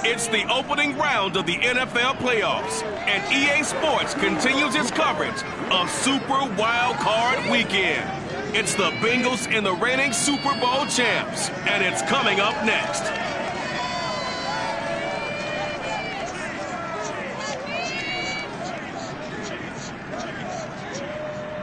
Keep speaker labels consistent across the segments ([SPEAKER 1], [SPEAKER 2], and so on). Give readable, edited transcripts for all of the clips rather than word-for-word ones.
[SPEAKER 1] It's the opening round of the NFL playoffs, and EA Sports continues its coverage of Super Wild Card Weekend. It's the Bengals and the reigning Super Bowl champs, and it's coming up next.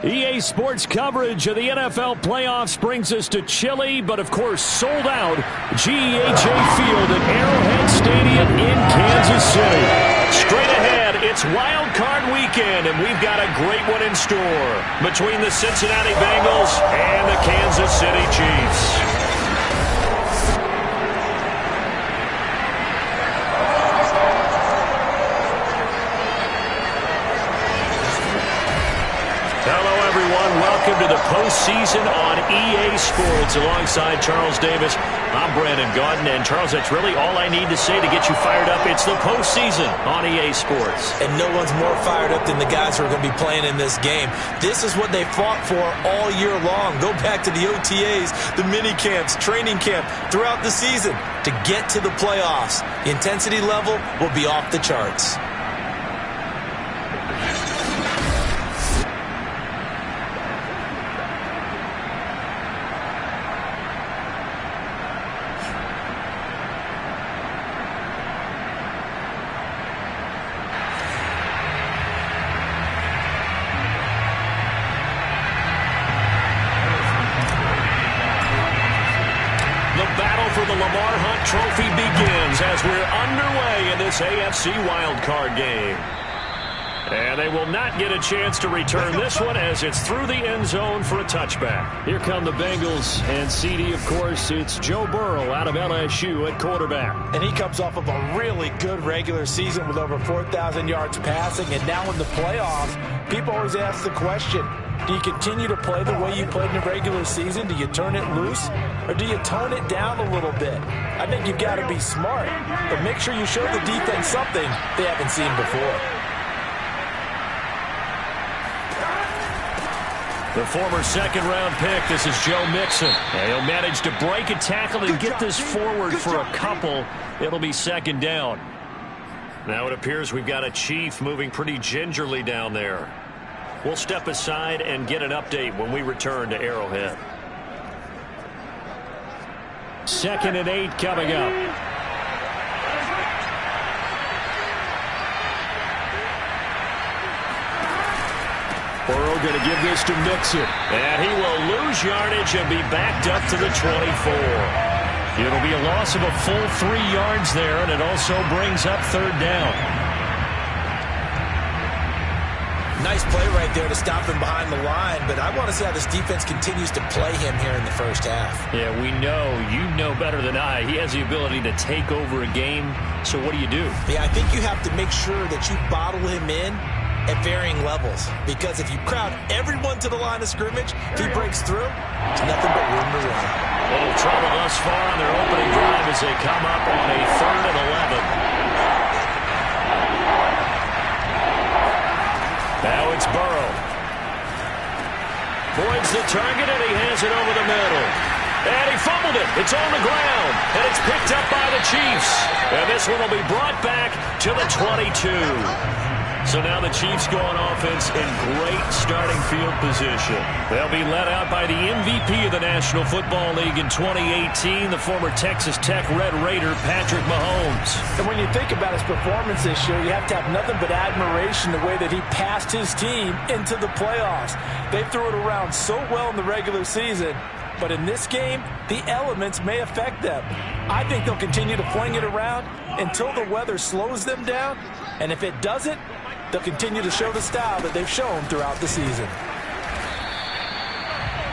[SPEAKER 2] EA Sports coverage of the NFL playoffs brings us to chilly, but of course sold out GEHA Field at Arrowhead Stadium in Kansas City. Straight ahead, it's Wild Card Weekend, and we've got a great one in store between the Cincinnati Bengals and the Kansas City Chiefs. Welcome to the postseason on EA Sports. Alongside Charles Davis, I'm Brandon Gaudin. And Charles, that's really all I need to say to get you fired up. It's the postseason on EA Sports.
[SPEAKER 3] And no one's more fired up than the guys who are going to be playing in this game. This is what they fought for all year long. Go back to the OTAs, the mini camps, training camp, throughout the season to get to the playoffs. The intensity level will be off the charts.
[SPEAKER 2] Trophy begins as we're underway in this AFC wildcard game. And they will not get a chance to return this one as it's through the end zone for a touchback. Here come the Bengals, and CD, of course, it's Joe Burrow out of LSU at quarterback.
[SPEAKER 4] And he comes off of a really good regular season with over 4,000 yards passing, and now in the playoffs, people always ask the question, do you continue to play the way you played in the regular season? Do you turn it loose? Or do you tone it down a little bit? I think you've got to be smart, but make sure you show the defense something they haven't seen before.
[SPEAKER 2] The former second-round pick, this is Joe Mixon. And he'll manage to break a tackle and get this forward for a couple. It'll be second down. Now it appears we've got a Chief moving pretty gingerly down there. We'll step aside and get an update when we return to Arrowhead. 2nd and 8 coming up. Burrow going to give this to Mixon. And he will lose yardage and be backed up to the 24. It'll be a loss of a full 3 yards there, and it also brings up third down.
[SPEAKER 3] Nice play right there to stop him behind the line, but I want to see how this defense continues to play him here in the first half.
[SPEAKER 2] Yeah, we know. You know better than I. He has the ability to take over a game, so what do you do?
[SPEAKER 3] Yeah, I think you have to make sure that you bottle him in at varying levels, because if you crowd everyone to the line of scrimmage, if he breaks through, it's nothing but room to run.
[SPEAKER 2] A little trouble thus far on their opening drive as they come up on a 3rd and 11. Now it's Burrow. Voids the target, and he has it over the middle. And he fumbled it. It's on the ground, and it's picked up by the Chiefs. And this one will be brought back to the 22. So now the Chiefs go on offense in great starting field position. They'll be led out by the MVP of the National Football League in 2018, the former Texas Tech Red Raider, Patrick Mahomes.
[SPEAKER 4] And when you think about his performance this year, you have to have nothing but admiration the way that he passed his team into the playoffs. They threw it around so well in the regular season, but in this game, the elements may affect them. I think they'll continue to fling it around until the weather slows them down, and if it doesn't, they'll continue to show the style that they've shown throughout the season.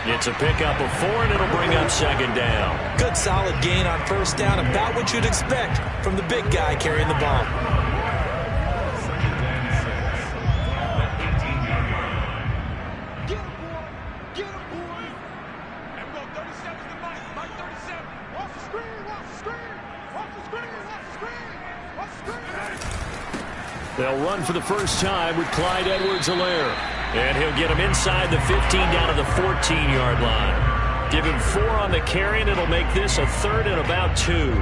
[SPEAKER 2] It's a pickup of 4, and it'll bring up second down.
[SPEAKER 3] Good solid gain on first down, about what you'd expect from the big guy carrying the ball.
[SPEAKER 2] They'll run for the first time with Clyde Edwards-Helaire. And he'll get him inside the 15 down to the 14-yard line. Give him 4 on the carry, and it'll make this a 3rd and about 2.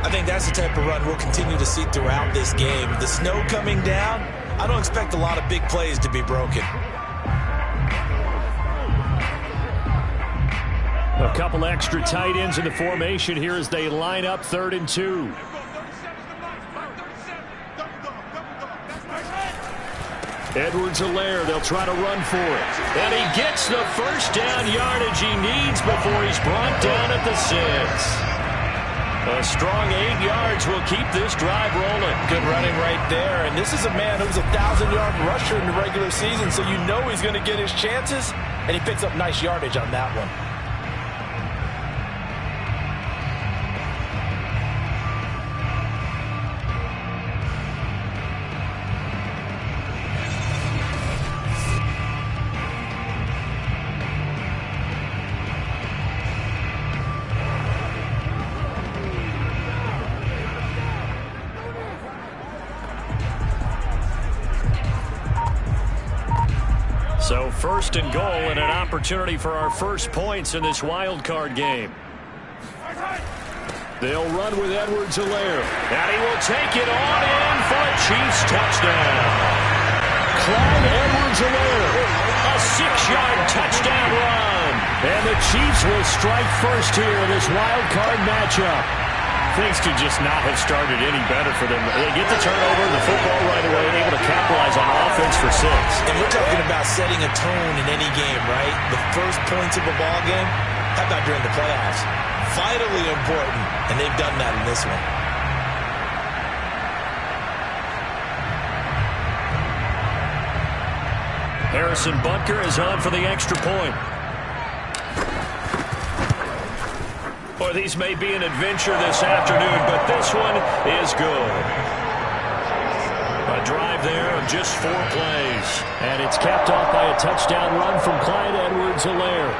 [SPEAKER 3] I think that's the type of run we'll continue to see throughout this game. The snow coming down, I don't expect a lot of big plays to be broken.
[SPEAKER 2] A couple extra tight ends in the formation here as they line up 3rd and 2. Edwards-Helaire, they'll try to run for it. And he gets the first down yardage he needs before he's brought down at the 6. A strong 8 yards will keep this drive rolling.
[SPEAKER 4] Good running right there. And this is a man who's a 1,000-yard rusher in the regular season, so you know he's going to get his chances. And he picks up nice yardage on that one.
[SPEAKER 2] So 1st and goal and an opportunity for our first points in this wild card game. They'll run with Edwards-Helaire. And he will take it on in for a Chiefs touchdown. Clyde Edwards-Helaire, a 6-yard touchdown run. And the Chiefs will strike first here in this wild card matchup. Things could just not have started any better for them. They get the turnover, the football right away, and able to capitalize on offense for 6.
[SPEAKER 3] And we're talking about setting a tone in any game, right? The first points of a ball game, how about during the playoffs? Vitally important, and they've done that in this one.
[SPEAKER 2] Harrison Butker is on for the extra point. Boy, these may be an adventure this afternoon, but this one is good. A drive there of just 4 plays.
[SPEAKER 4] And it's capped off by a touchdown run from Clyde Edwards-Helaire.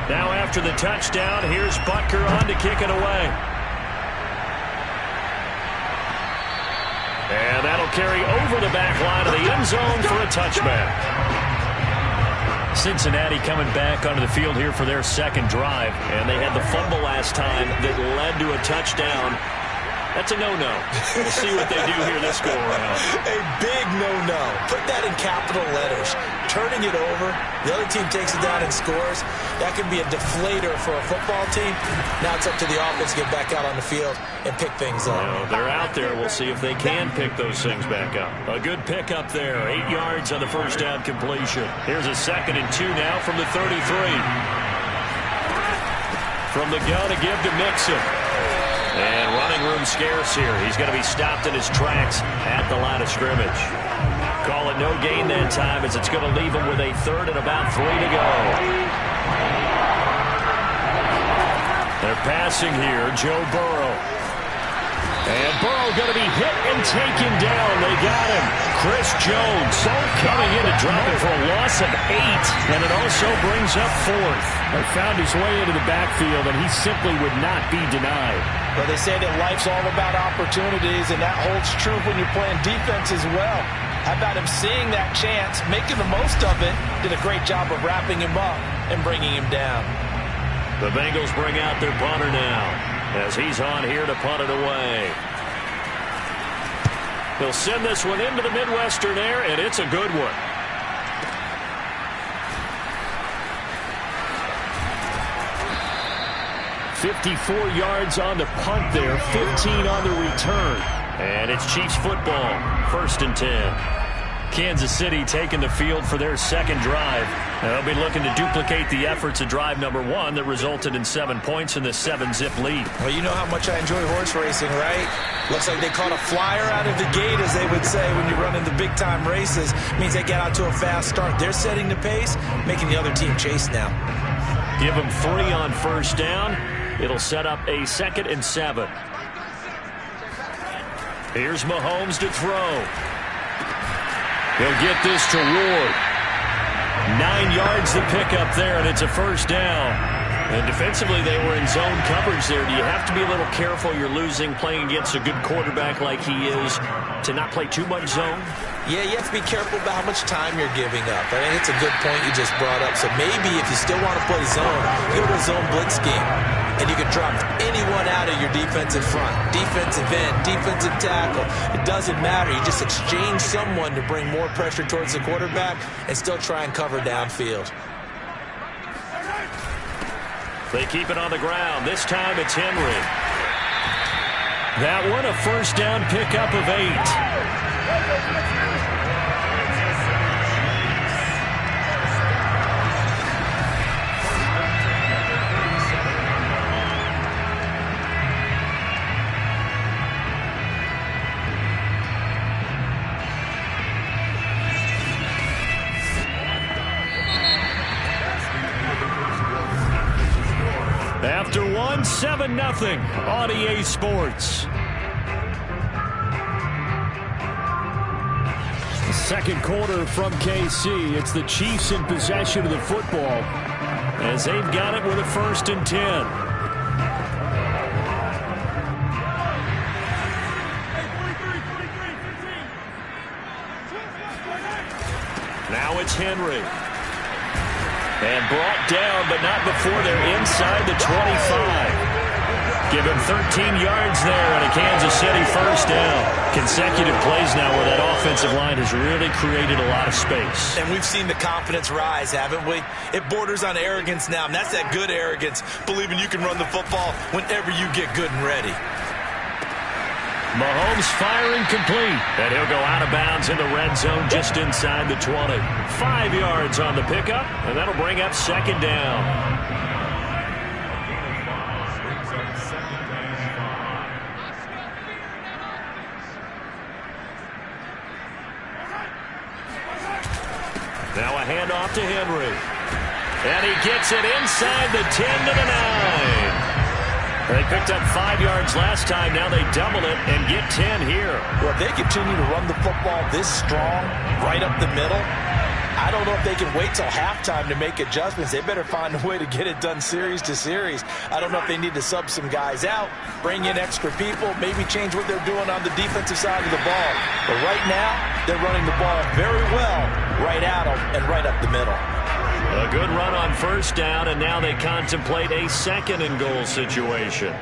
[SPEAKER 2] Now after the touchdown, here's Butker on to kick it away. And that'll carry over the back line of the end zone for a touchback. Cincinnati coming back onto the field here for their second drive. And they had the fumble last time that led to a touchdown. That's a no-no. We'll see what they do here this go-around.
[SPEAKER 3] A big no-no. Put that in capital letters. Turning it over, the other team takes it down and scores. That could be a deflator for a football team. Now it's up to the offense to get back out on the field and pick things up.
[SPEAKER 2] Well, they're out there. We'll see if they can pick those things back up. A good pickup there. 8 yards on the first down completion. Here's a 2nd and 2 now from the 33. From the gun to give to Mixon. And running room scarce here. He's going to be stopped in his tracks at the line of scrimmage. Call it no gain that time as it's going to leave him with a 3rd and about 3 to go. They're passing here. Joe Burrow. And Burrow going to be hit and taken down. They got him. Chris Jones coming in to drop it for a loss of 8. And it also brings up 4th.
[SPEAKER 4] He found his way into the backfield, and he simply would not be denied. But they say that life's all about opportunities, and that holds true when you're playing defense as well. How about him seeing that chance, making the most of it, did a great job of wrapping him up and bringing him down.
[SPEAKER 2] The Bengals bring out their punter now as he's on here to punt it away. He'll send this one into the Midwestern air, and it's a good one. .54 yards on the punt there, 15 on the return. And it's Chiefs football, 1st and 10. Kansas City taking the field for their second drive. They'll be looking to duplicate the efforts of drive number 1 that resulted in 7 points in the 7-zip lead.
[SPEAKER 3] Well, you know how much I enjoy horse racing, right? Looks like they caught a flyer out of the gate, as they would say when you run into big-time races. Means they get out to a fast start. They're setting the pace, making the other team chase now.
[SPEAKER 2] Give them 3 on first down. It'll set up a 2nd and 7. Here's Mahomes to throw. He'll get this to Ward. 9 yards to pick up there, and it's a first down. And defensively, they were in zone coverage there. Do you have to be a little careful you're losing playing against a good quarterback like he is to not play too much zone?
[SPEAKER 3] Yeah, you have to be careful about how much time you're giving up. I think it's a good point you just brought up. So maybe if you still want to play zone, you go to a zone blitz scheme. And you can drop anyone out of your defensive front. Defensive end, defensive tackle. It doesn't matter. You just exchange someone to bring more pressure towards the quarterback and still try and cover downfield.
[SPEAKER 2] They keep it on the ground. This time it's Henry. That one a first down pickup of 8. After 7-0 on EA Sports. The second quarter from KC. It's the Chiefs in possession of the football as they've got it with a 1st and 10. Now it's Henry. And brought down, but not before they're inside the 25. Give him 13 yards there and a Kansas City first down. Consecutive plays now where that offensive line has really created a lot of space.
[SPEAKER 3] And we've seen the confidence rise, haven't we? It borders on arrogance now, and that's that good arrogance, believing you can run the football whenever you get good and ready.
[SPEAKER 2] Mahomes firing complete. And he'll go out of bounds in the red zone just inside the 20. 5 yards on the pickup, and that'll bring up 2nd down. Now a handoff to Henry. And he gets it inside the 10 to the 9. They picked up 5 yards last time. Now they double it and get 10 here.
[SPEAKER 4] Well, if they continue to run the football this strong, right up the middle, I don't know if they can wait till halftime to make adjustments. They better find a way to get it done series to series. I don't know if they need to sub some guys out, bring in extra people, maybe change what they're doing on the defensive side of the ball. But right now, they're running the ball very well right at them and right up the middle.
[SPEAKER 2] A good run on 1st down, and now they contemplate a 2nd and goal situation.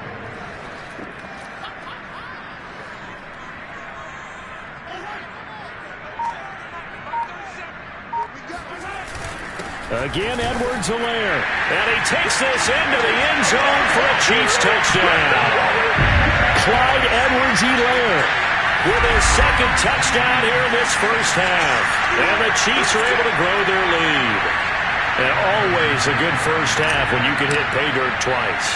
[SPEAKER 2] Again, Edwards-Helaire. And he takes this into the end zone for a Chiefs touchdown. Clyde Edwards-Helaire with his 2nd touchdown here in this first half. And the Chiefs are able to grow their lead. And always a good first half when you can hit pay dirt twice.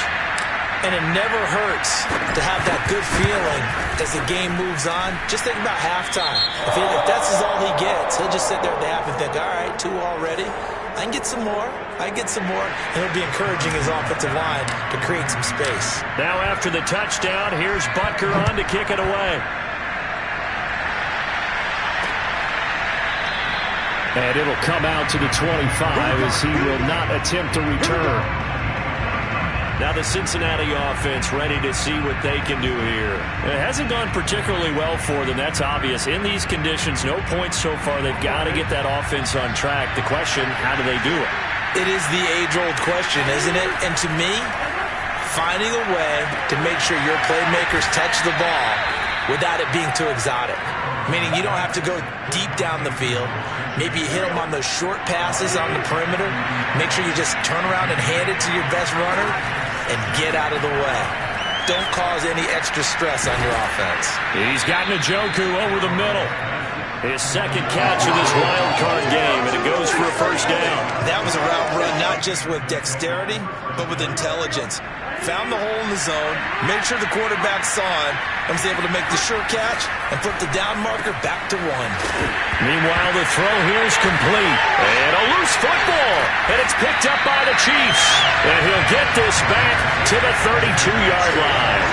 [SPEAKER 3] And it never hurts to have that good feeling as the game moves on. Just think about halftime. If that's all he gets, he'll just sit there at the half and think, all right, 2 already. I can get some more. I can get some more. And he'll be encouraging his offensive line to create some space.
[SPEAKER 2] Now after the touchdown, here's Butker on to kick it away. And it'll come out to the 25 as he will not attempt to return. Now the Cincinnati offense ready to see what they can do here. It hasn't gone particularly well for them. That's obvious. In these conditions, no points so far. They've got to get that offense on track. The question, how do they do it?
[SPEAKER 3] It is the age-old question, isn't it? And to me, finding a way to make sure your playmakers touch the ball without it being too exotic. Meaning you don't have to go deep down the field. Maybe you hit them on those short passes on the perimeter. Make sure you just turn around and hand it to your best runner and get out of the way. Don't cause any extra stress on your offense.
[SPEAKER 2] He's got Njoku over the middle. His 2nd catch of this wild card game, and it goes for a first down.
[SPEAKER 3] That was a route run not just with dexterity, but with intelligence. Found the hole in the zone, made sure the quarterback saw him, and was able to make the sure catch and put the down marker back to 1.
[SPEAKER 2] Meanwhile, the throw here is complete. And a loose football. And it's picked up by the Chiefs. And he'll get this back to the 32-yard line.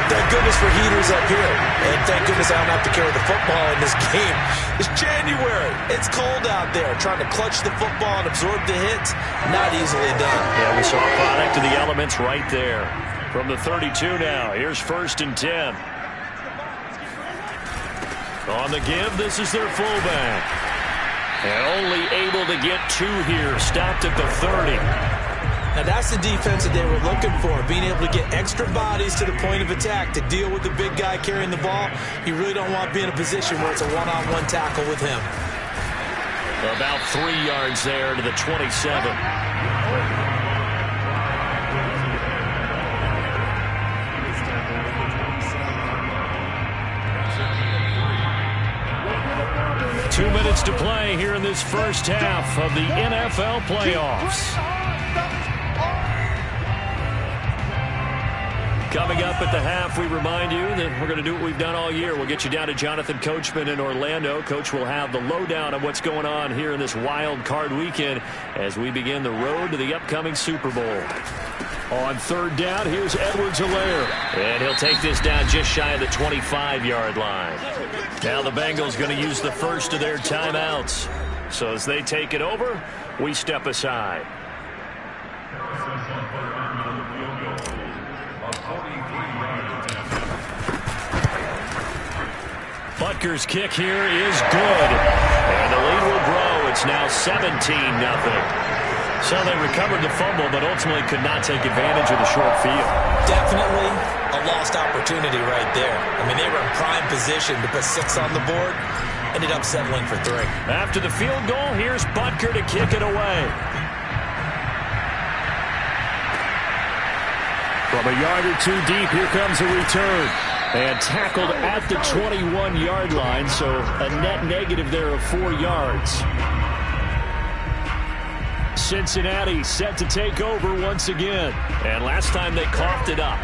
[SPEAKER 3] Thank goodness for heaters up here. And thank goodness I don't have to carry the football in this game. It's January. It's cold out there. Trying to clutch the football and absorb the hits, not easily done.
[SPEAKER 2] Yeah, we saw a product of the elements right there. From the 32 now, here's 1st and 10. On the give, this is their fullback. And only able to get 2 here. Stopped at the 30.
[SPEAKER 3] Now that's the defense that they were looking for, being able to get extra bodies to the point of attack to deal with the big guy carrying the ball. You really don't want to be in a position where it's a one-on-one tackle with him.
[SPEAKER 2] About 3 yards there to the 27. 2 minutes to play here in this first half of the NFL playoffs. Coming up at the half, we remind you that we're going to do what we've done all year. We'll get you down to Jonathan Coachman in Orlando. Coach will have the lowdown on what's going on here in this wild card weekend as we begin the road to the upcoming Super Bowl. On 3rd down, here's Edwards-Helaire. And he'll take this down just shy of the 25-yard line. Now the Bengals going to use the first of their timeouts. So as they take it over, we step aside. Butker's kick here is good. And the lead will grow. It's now 17-0. So they recovered the fumble, but ultimately could not take advantage of the short field.
[SPEAKER 3] Definitely a lost opportunity right there. I mean, they were in prime position to put 6 on the board. Ended up settling for 3.
[SPEAKER 2] After the field goal, here's Butker to kick it away. From a yard or 2 deep, here comes a return. And tackled at the 21-yard line, so a net negative there of 4 yards. Cincinnati set to take over once again. And last time they coughed it up,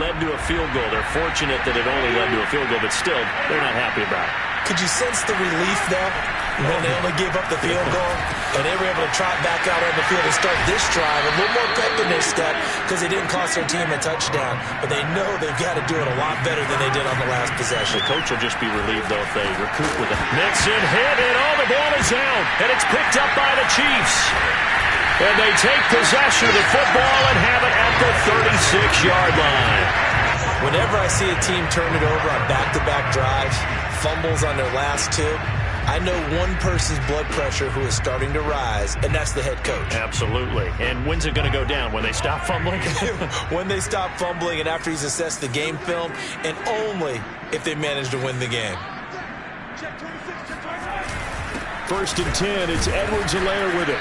[SPEAKER 2] led to a field goal. They're fortunate that it only led to a field goal, but still, they're not happy about it.
[SPEAKER 3] Could you sense the relief, though, when they only gave up the field goal? And they were able to trot back out on the field and start this drive. A little more pep in their step because they didn't cost their team a touchdown. But they know they've got to do it a lot better than they did on the last possession.
[SPEAKER 2] The coach will just be relieved, though, if they recoup with it. Mixon hit, and the ball is out. And it's picked up by the Chiefs. And they take possession of the football and have it at the 36-yard line.
[SPEAKER 3] Whenever I see a team turn it over on back-to-back drives, fumbles on their last 2, I know one person's blood pressure who is starting to rise, and that's the head coach.
[SPEAKER 2] Absolutely. And when's it going to go down? When they stop fumbling?
[SPEAKER 3] When they stop fumbling and after he's assessed the game film, and only if they manage to win the game.
[SPEAKER 2] 1st and 10, it's Edwards-Helaire with it.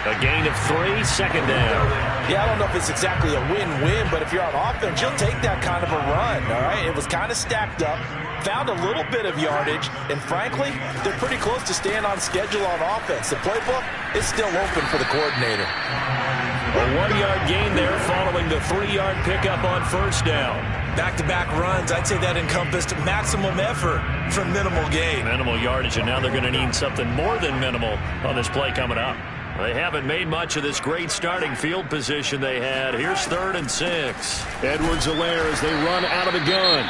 [SPEAKER 2] A gain of 3, 2nd down.
[SPEAKER 4] Yeah, I don't know if it's exactly a win-win, but if you're on offense, you'll take that kind of a run, all right? It was kind of stacked up, found a little bit of yardage, and frankly, they're pretty close to staying on schedule on offense. The playbook is still open for the coordinator.
[SPEAKER 2] A 1-yard gain there following the 3-yard pickup on 1st down.
[SPEAKER 3] Back-to-back runs, I'd say that encompassed maximum effort for minimal gain.
[SPEAKER 2] Minimal yardage, and now they're going to need something more than minimal on this play coming up. They haven't made much of this great starting field position they had. Here's 3rd and 6. Edwards-Helaire as they run out of the gun.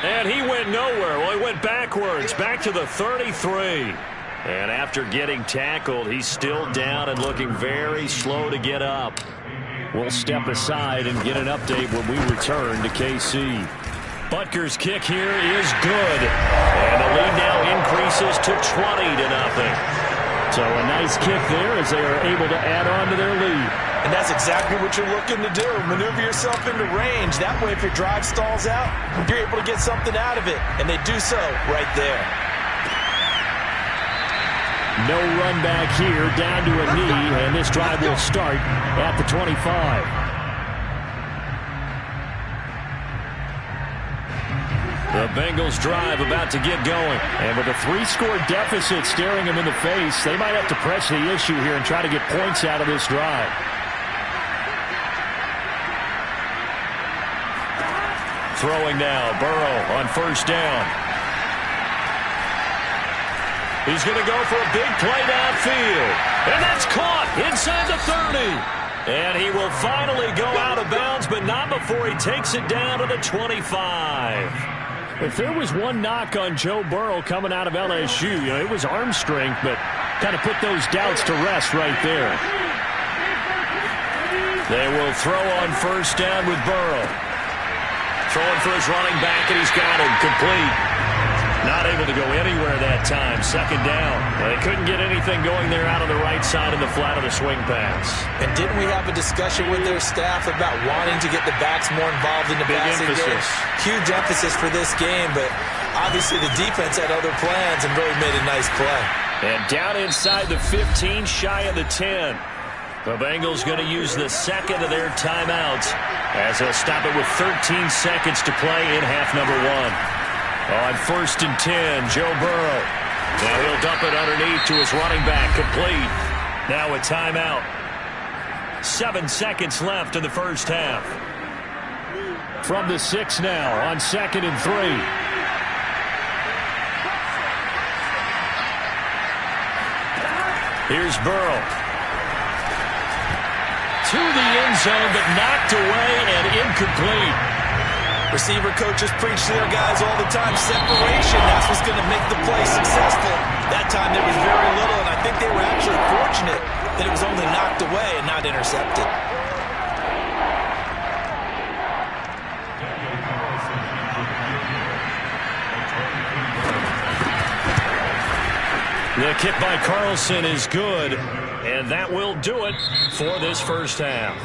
[SPEAKER 2] And he went nowhere. Well, he went backwards, back to the 33. And after getting tackled, he's still down and looking very slow to get up. We'll step aside and get an update when we return to KC. Butker's kick here is good. And the lead now increases to 20-0. So a nice kick there as they are able to add on to their lead.
[SPEAKER 4] And that's exactly what you're looking to do. Maneuver yourself into range. That way, if your drive stalls out, you're able to get something out of it. And they do so right there.
[SPEAKER 2] No run back here, down to a knee, and this drive will start at the 25. The Bengals drive about to get going. And with a 3-score deficit staring them in the face, they might have to press the issue here and try to get points out of this drive. Throwing now, Burrow on 1st down. He's going to go for a big play downfield. And that's caught inside the 30. And he will finally go out of bounds, but not before he takes it down to the 25.
[SPEAKER 5] If there was one knock on Joe Burrow coming out of LSU, it was arm strength, but kind of put those doubts to rest right there.
[SPEAKER 2] They will throw on first down with Burrow. Throwing for his running back, and he's got him complete. Not able to go anywhere that time. Second down. They couldn't get anything going there out on the right side in the flat of the swing pass.
[SPEAKER 3] And didn't we have a discussion with their staff about wanting to get the backs more involved in the passing game? Huge emphasis for this game, but obviously the defense had other plans and really made a nice play.
[SPEAKER 2] And down inside the 15, shy of the 10. The Bengals going to use the second of their timeouts as they'll stop it with 13 seconds to play in half number 1. On first and 10, Joe Burrow. Now he'll dump it underneath to his running back, complete. Now a timeout. 7 seconds left in the first half.
[SPEAKER 5] From the 6 now on second and 3.
[SPEAKER 2] Here's Burrow. To the end zone, but knocked away and incomplete.
[SPEAKER 3] Receiver coaches preach to their guys all the time. Separation, that's what's going to make the play successful. That time there was very little, and I think they were actually fortunate that it was only knocked away and not intercepted.
[SPEAKER 2] The kick by Carlson is good, and that will do it for this first half.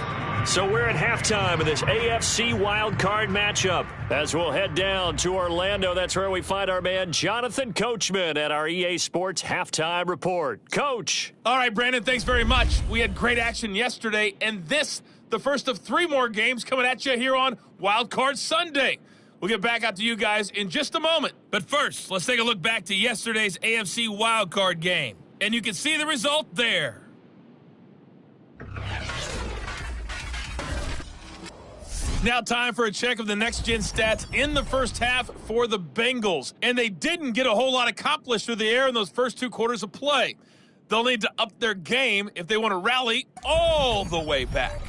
[SPEAKER 2] So we're at halftime of this AFC wildcard matchup as we'll head down to Orlando. That's where we find our man Jonathan Coachman at our EA Sports Halftime Report. Coach.
[SPEAKER 6] All right, Brandon, thanks very much. We had great action yesterday, and this, the first of 3 more games coming at you here on Wildcard Sunday. We'll get back out to you guys in just a moment. But first, let's take a look back to yesterday's AFC wildcard game. And you can see the result there. Now time for a check of the next-gen stats in the first half for the Bengals. And they didn't get a whole lot accomplished through the air in those first 2 quarters of play. They'll need to up their game if they want to rally all the way back.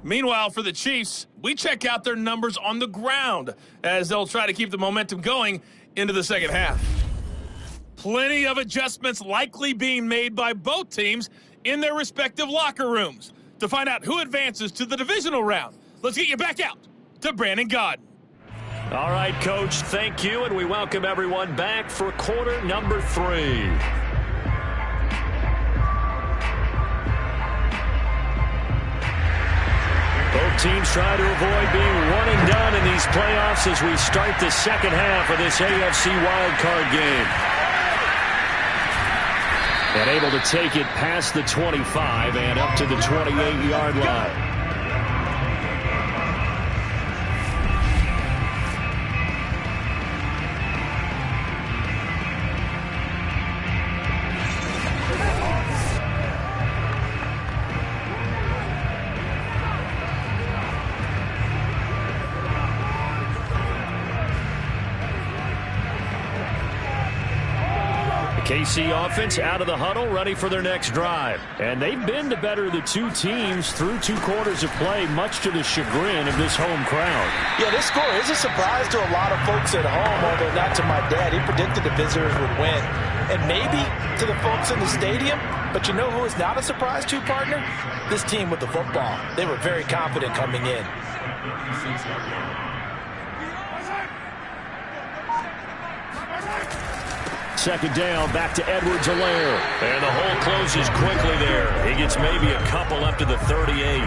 [SPEAKER 6] Meanwhile, for the Chiefs, we check out their numbers on the ground as they'll try to keep the momentum going into the second half. Plenty of adjustments likely being made by both teams in their respective locker rooms. To find out who advances to the divisional round, let's get you back out to Brandon Godden.
[SPEAKER 2] All right, Coach, thank you, and we welcome everyone back for quarter number 3. Both teams try to avoid being one and done in these playoffs as we start the second half of this AFC wildcard game. And able to take it past the 25 and up to the 28-yard line. KC offense out of the huddle, ready for their next drive. And they've been the better of the 2 teams through 2 quarters of play, much to the chagrin of this home crowd.
[SPEAKER 4] Yeah, this score is a surprise to a lot of folks at home, although not to my dad. He predicted the visitors would win. And maybe to the folks in the stadium, but you know who is not a surprise to, partner? This team with the football. They were very confident coming in.
[SPEAKER 2] Second down, back to Edwards-Helaire. And the hole closes quickly there. He gets maybe a couple up to the 38.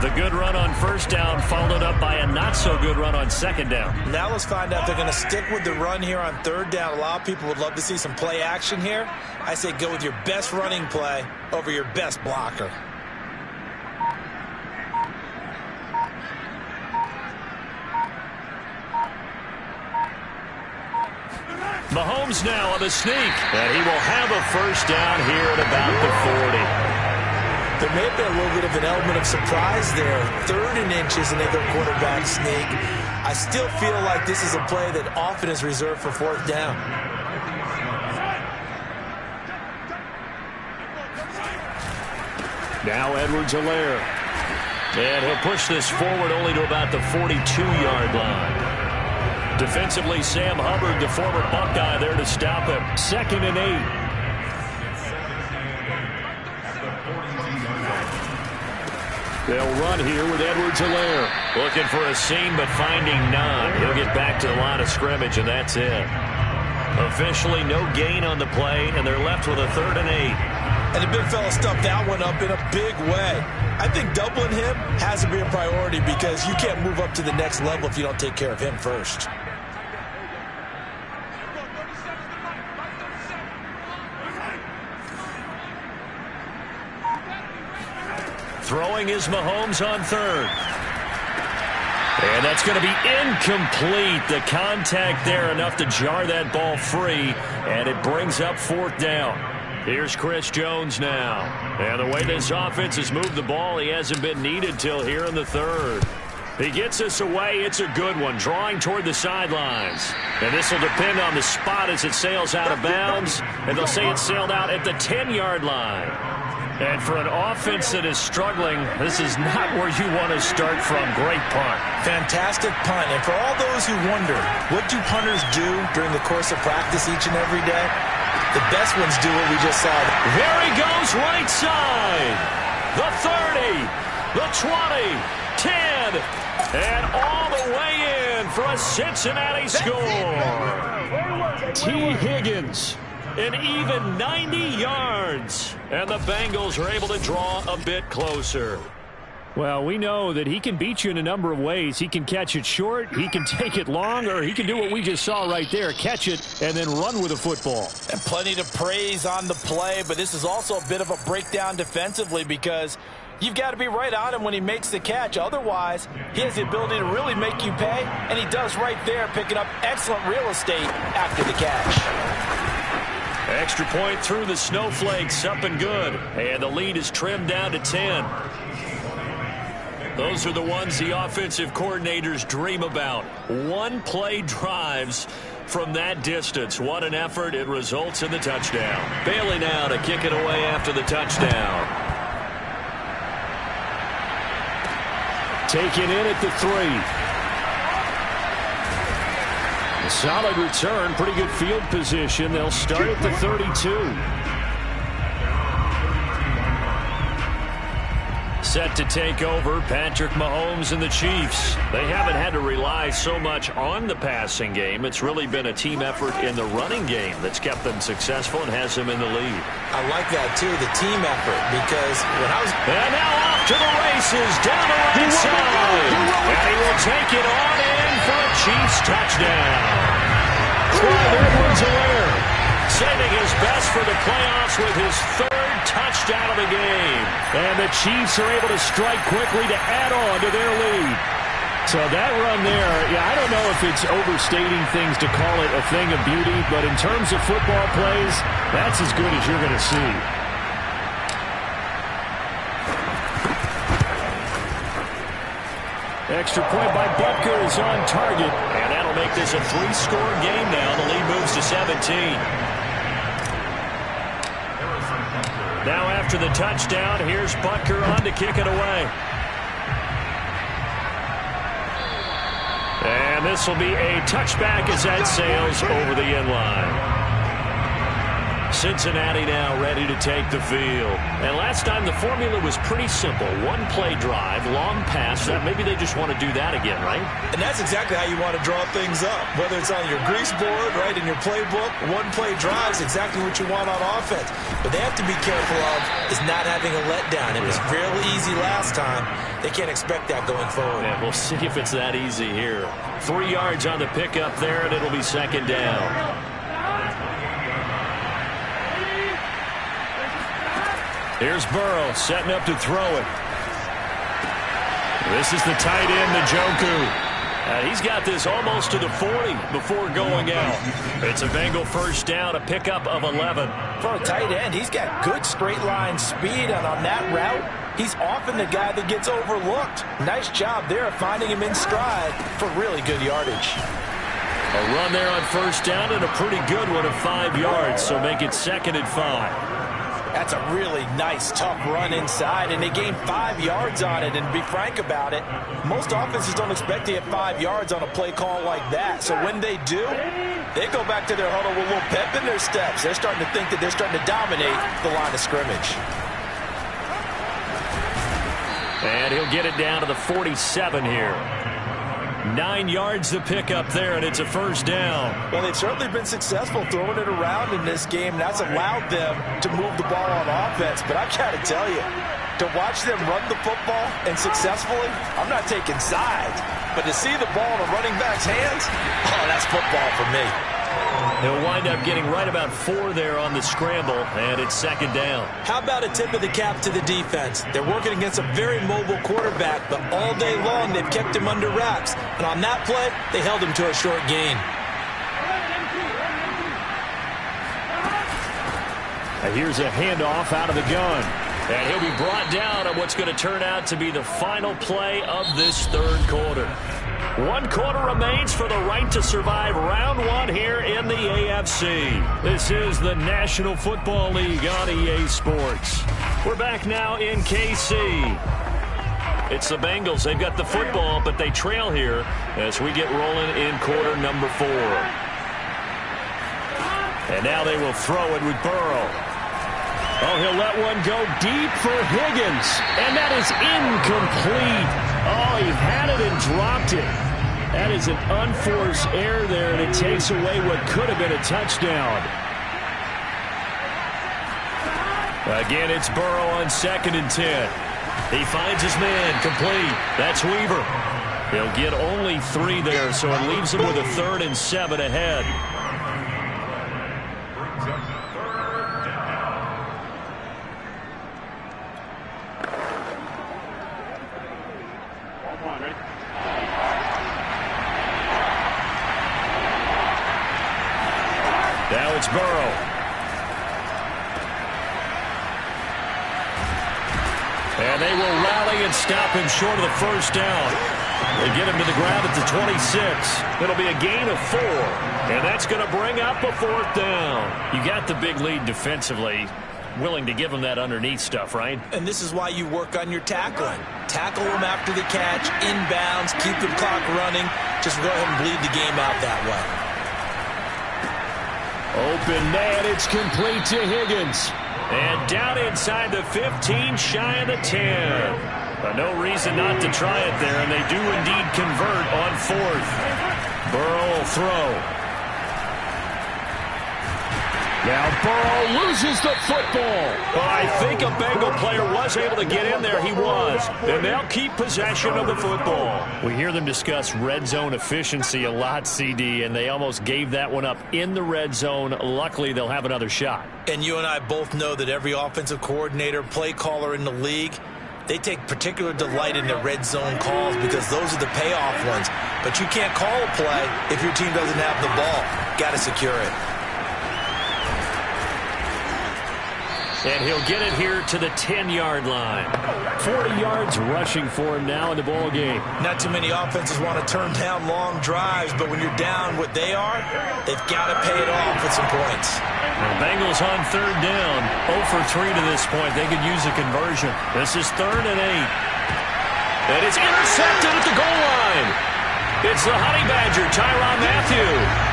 [SPEAKER 2] The good run on first down followed up by a not-so-good run on second down.
[SPEAKER 3] Now let's find out if they're going to stick with the run here on third down. A lot of people would love to see some play action here. I say go with your best running play over your best blocker.
[SPEAKER 2] Mahomes now on the sneak, and he will have a first down here at about the 40.
[SPEAKER 3] There may have been a little bit of an element of surprise there. 3rd and inches, another quarterback sneak. I still feel like this is a play that often is reserved for 4th down.
[SPEAKER 2] Now Edwards-Helaire. And he'll push this forward only to about the 42-yard line. Defensively, Sam Hubbard, the former Buckeye, there to stop him. 2nd and 8. They'll run here with Edwards-Helaire. Looking for a seam, but finding none. He'll get back to the line of scrimmage, and that's it. Officially no gain on the play, and they're left with a 3rd and 8.
[SPEAKER 3] And the big fella stuffed that one up in a big way. I think doubling him has to be a priority because you can't move up to the next level if you don't take care of him first.
[SPEAKER 2] Throwing is Mahomes on 3rd. And that's going to be incomplete. The contact there enough to jar that ball free, and it brings up 4th down. Here's Chris Jones now. And the way this offense has moved the ball, he hasn't been needed till here in the 3rd. He gets this away. It's a good one, drawing toward the sidelines. And this will depend on the spot as it sails out of bounds. And they'll say it sailed out at the 10-yard line. And for an offense that is struggling, this is not where you want to start from. Great punt.
[SPEAKER 3] Fantastic punt. And for all those who wonder, what do punters do during the course of practice each and every day? The best ones do what we just saw.
[SPEAKER 2] There he goes, right side. The 30, the 20, 10, and all the way in for a Cincinnati score. T. Higgins, an even 90 yards. And the Bengals are able to draw a bit closer.
[SPEAKER 5] Well, we know that he can beat you in a number of ways. He can catch it short, he can take it long, or he can do what we just saw right there, catch it and then run with the football.
[SPEAKER 4] And plenty to praise on the play, but this is also a bit of a breakdown defensively because you've got to be right on him when he makes the catch. Otherwise, he has the ability to really make you pay, and he does right there, picking up excellent real estate after the catch.
[SPEAKER 2] Extra point through the snowflakes, up and good. And the lead is trimmed down to 10. Those are the ones the offensive coordinators dream about. One-play drives from that distance. What an effort. It results in the touchdown. Bailey now to kick it away after the touchdown.
[SPEAKER 5] Taken in at the 3. A solid return. Pretty good field position. They'll start at the 32. Set to take over, Patrick Mahomes and the Chiefs. They haven't had to rely so much on the passing game. It's really been a team effort in the running game that's kept them successful and has them in the lead.
[SPEAKER 3] I like that, too, the team effort, because when I was...
[SPEAKER 2] And now off to the races, down the right side. And he will take it on in for a Chiefs touchdown. Edwards-Helaire saving his best for the playoffs with his 3rd touchdown of the game.
[SPEAKER 5] And the Chiefs are able to strike quickly to add on to their lead. So that run there, yeah, I don't know if it's overstating things to call it a thing of beauty, but in terms of football plays, that's as good as you're going to see. Extra point by Butker is on target.
[SPEAKER 2] And that'll make this a 3-score game now. The lead moves to 17. Now after the touchdown, here's Butker on to kick it away. And this will be a touchback as that sails over the end line. Cincinnati now ready to take the field. And last time the formula was pretty simple. One-play drive, long pass. Maybe they just want to do that again, right?
[SPEAKER 3] And that's exactly how you want to draw things up. Whether it's on your grease board, right, in your playbook, one-play drive is exactly what you want on offense. But they have to be careful of is not having a letdown. It was real easy last time. They can't expect that going forward.
[SPEAKER 2] Yeah, we'll see if it's that easy here. 3 yards on the pickup there, and it'll be 2nd down. Here's Burrow setting up to throw it. This is the tight end, Njoku. He's got this almost to the 40 before going out. It's a Bengal first down, a pickup of 11.
[SPEAKER 4] For a tight end, he's got good straight line speed, and on that route, he's often the guy that gets overlooked. Nice job there of finding him in stride for really good yardage.
[SPEAKER 2] A run there on first down and a pretty good one of 5 yards, so make it 2nd and 5.
[SPEAKER 4] That's a really nice, tough run inside, and they gained 5 yards on it. And to be frank about it, most offenses don't expect to get 5 yards on a play call like that. So when they do, they go back to their huddle with a little pep in their steps. They're starting to think that they're starting to dominate the line of scrimmage.
[SPEAKER 2] And he'll get it down to the 47 here. 9 yards to pick up there, and it's a first down.
[SPEAKER 4] Well, they've certainly been successful throwing it around in this game. That's allowed them to move the ball on offense. But I've got to tell you, to watch them run the football and successfully, I'm not taking sides. But to see the ball in a running back's hands, oh, that's football for me.
[SPEAKER 2] They'll wind up getting right about 4 there on the scramble, and it's second down.
[SPEAKER 3] How about a tip of the cap to the defense? They're working against a very mobile quarterback, but all day long they've kept him under wraps. And on that play, they held him to a short gain.
[SPEAKER 5] And here's a handoff out of the gun.
[SPEAKER 2] And he'll be brought down on what's going to turn out to be the final play of this third quarter. 1 quarter remains for the right to survive round 1 here in the AFC. This is the National Football League on EA Sports. We're back now in KC. It's the Bengals. They've got the football, but they trail here as we get rolling in quarter number 4. And now they will throw it with Burrow.
[SPEAKER 5] Oh, he'll let one go deep for Higgins. And that is incomplete. Oh, he had it and dropped it. That is an unforced error there, and it takes away what could have been a touchdown. Again, it's Burrow on 2nd and 10. He finds his man, complete. That's Weaver. He'll get only 3 there, so it leaves him with a 3rd and 7 ahead. Now it's Burrow. And they will rally and stop him short of the first down. They get him to the ground at the 26. It'll be a gain of 4. And that's going to bring up a 4th down. You got the big lead defensively. Willing to give him that underneath stuff, right?
[SPEAKER 3] And this is why you work on your tackling. Tackle them after the catch, inbounds, keep the clock running. Just go ahead and bleed the game out that way.
[SPEAKER 5] Open man, it's complete to Higgins.
[SPEAKER 2] And down inside the 15, shy of the 10. But no reason not to try it there, and they do indeed convert on 4th. Burrow will throw.
[SPEAKER 5] Now Burrow loses the football.
[SPEAKER 2] Well, I think a Bengal player was able to get in there. He was. And they'll keep possession of the football.
[SPEAKER 5] We hear them discuss red zone efficiency a lot, CD, and they almost gave that one up in the red zone. Luckily, they'll have another shot.
[SPEAKER 3] And you and I both know that every offensive coordinator, play caller in the league, they take particular delight in their red zone calls because those are the payoff ones. But you can't call a play if your team doesn't have the ball. Got to secure it.
[SPEAKER 2] And he'll get it here to the 10-yard line.
[SPEAKER 5] 40 yards rushing for him now in the ball game.
[SPEAKER 3] Not too many offenses want to turn down long drives, but when you're down what they are, they've got to pay it off with some points.
[SPEAKER 2] The Bengals on 3rd down. 0 for 3 to this point. They could use a conversion. This is 3rd and 8. And it's intercepted at the goal line. It's the Honey Badger, Tyrann Mathieu.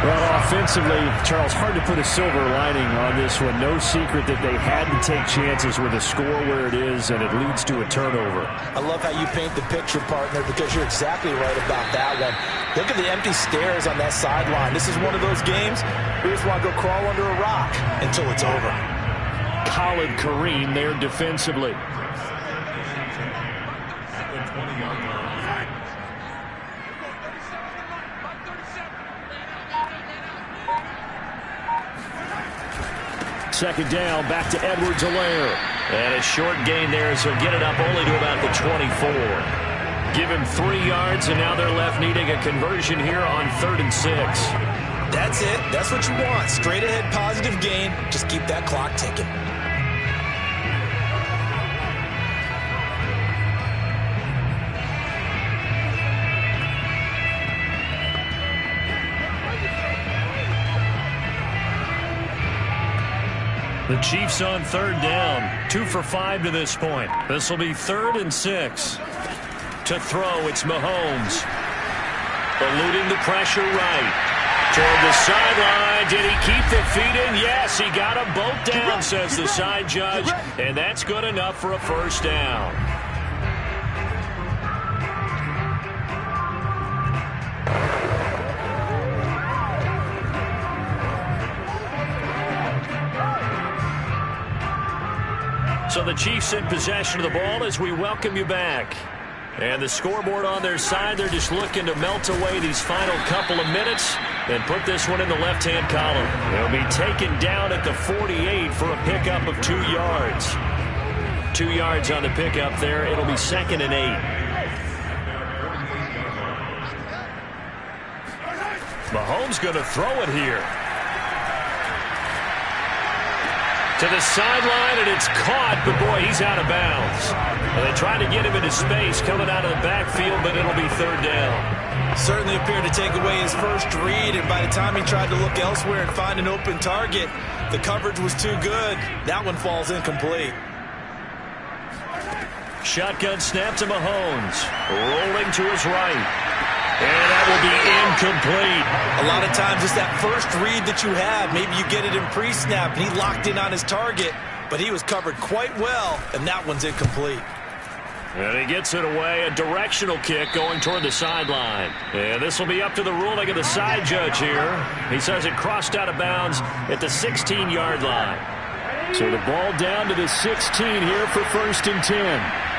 [SPEAKER 5] Well, offensively, Charles, hard to put a silver lining on this one. No secret that they had to take chances with a score where it is, and it leads to a turnover.
[SPEAKER 4] I love how you paint the picture, partner, because you're exactly right about that one. Look at the empty stairs on that sideline. This is one of those games we just want to go crawl under a rock until it's over.
[SPEAKER 5] Khalid Kareem there defensively. Second down, back to Edwards-Helaire.
[SPEAKER 2] And a short gain there, so get it up only to about the 24. Give him 3 yards, and now they're left needing a conversion here on 3rd and 6.
[SPEAKER 3] That's it. That's what you want. Straight ahead positive gain. Just keep that clock ticking.
[SPEAKER 2] The Chiefs on third down. 2 for 5 to this point. This will be 3rd and 6. To throw, it's Mahomes. Eluding the pressure right. Toward the sideline. Did he keep the feet in? Yes, he got them both down, says the side judge. And that's good enough for a first down. So the Chiefs in possession of the ball as we welcome you back. And the scoreboard on their side, they're just looking to melt away these final couple of minutes and put this one in the left-hand column. They'll be taken down at the 48 for a pickup of 2 yards. 2 yards on the pickup there. It'll be 2nd and 8. Mahomes going to throw it here. To the sideline, and it's caught, but boy, he's out of bounds. And they tried to get him into space coming out of the backfield, but it'll be 3rd down.
[SPEAKER 3] Certainly appeared to take away his first read, and by the time he tried to look elsewhere and find an open target, the coverage was too good. That one falls incomplete.
[SPEAKER 2] Shotgun snap to Mahomes. Rolling to his right. And that will be incomplete.
[SPEAKER 3] A lot of times it's that first read that you have. Maybe you get it in pre-snap, and he locked in on his target, but he was covered quite well, and that one's incomplete.
[SPEAKER 2] And he gets it away. A directional kick going toward the sideline. And this will be up to the ruling of the side judge here. He says it crossed out of bounds at the 16-yard line.
[SPEAKER 5] So the ball down to the 16 here for 1st and 10.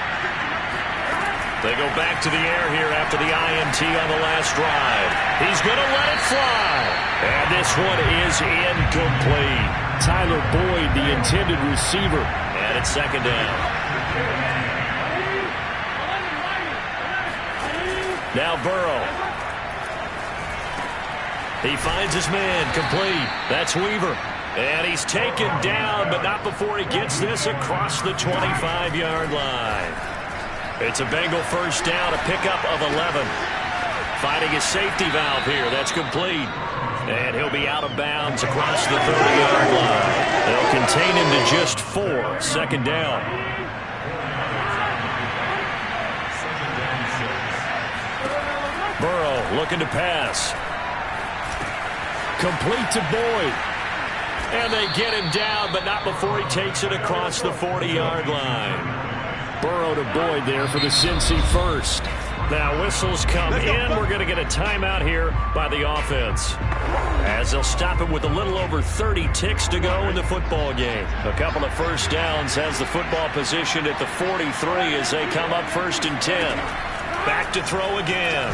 [SPEAKER 2] They go back to the air here after the INT on the last drive. He's going to let it fly. And this one is incomplete.
[SPEAKER 5] Tyler Boyd, the intended receiver.
[SPEAKER 2] And it's 2nd down. Now Burrow. He finds his man, complete. That's Weaver. And he's taken down, but not before he gets this across the 25-yard line. It's a Bengal first down, a pickup of 11. Finding his safety valve here. That's complete. And he'll be out of bounds across the 30-yard line. They'll contain him to just 4. 2nd down. Burrow looking to pass.
[SPEAKER 5] Complete to Boyd.
[SPEAKER 2] And they get him down, but not before he takes it across the 40-yard line.
[SPEAKER 5] Burrow to Boyd there for the Cincy first.
[SPEAKER 2] Now whistles come in. We're going to get a timeout here by the offense, as they'll stop it with a little over 30 ticks to go in the football game. A couple of first downs has the football position at the 43 as they come up 1st and 10. Back to throw again.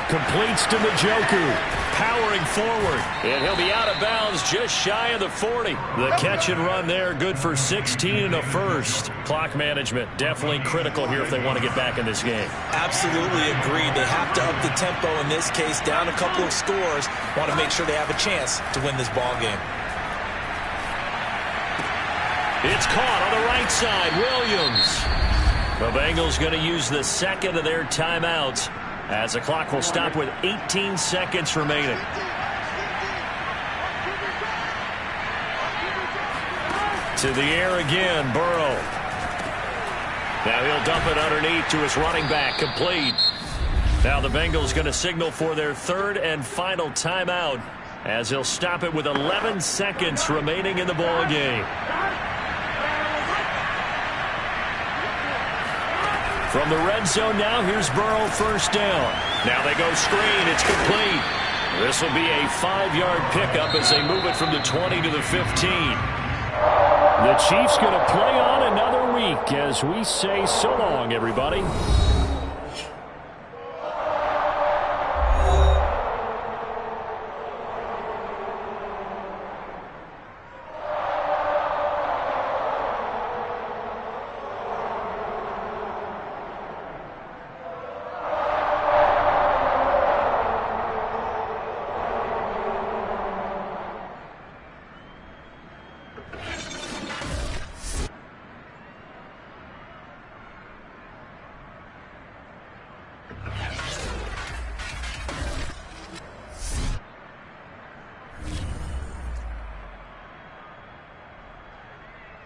[SPEAKER 5] Completes to Njoku.
[SPEAKER 2] Powering forward, and he'll be out of bounds just shy of the 40. The catch and run there, good for 16 and a first. Clock management definitely critical here if they want to get back in this game.
[SPEAKER 3] Absolutely agreed. They have to up the tempo in this case, down a couple of scores. Want to make sure they have a chance to win this ball game.
[SPEAKER 2] It's caught on the right side. Williams. The Bengals going to use the 2nd of their timeouts, as the clock will stop with 18 seconds remaining. To the air again, Burrow. Now he'll dump it underneath to his running back, complete. Now the Bengals going to signal for their 3rd and final timeout, as he'll stop it with 11 seconds remaining in the ball game. From the red zone now, here's Burrow, 1st down. Now they go screen. It's complete. This will be a 5-yard pickup as they move it from the 20 to the 15.
[SPEAKER 5] The Chiefs going to play on another week as we say so long, everybody.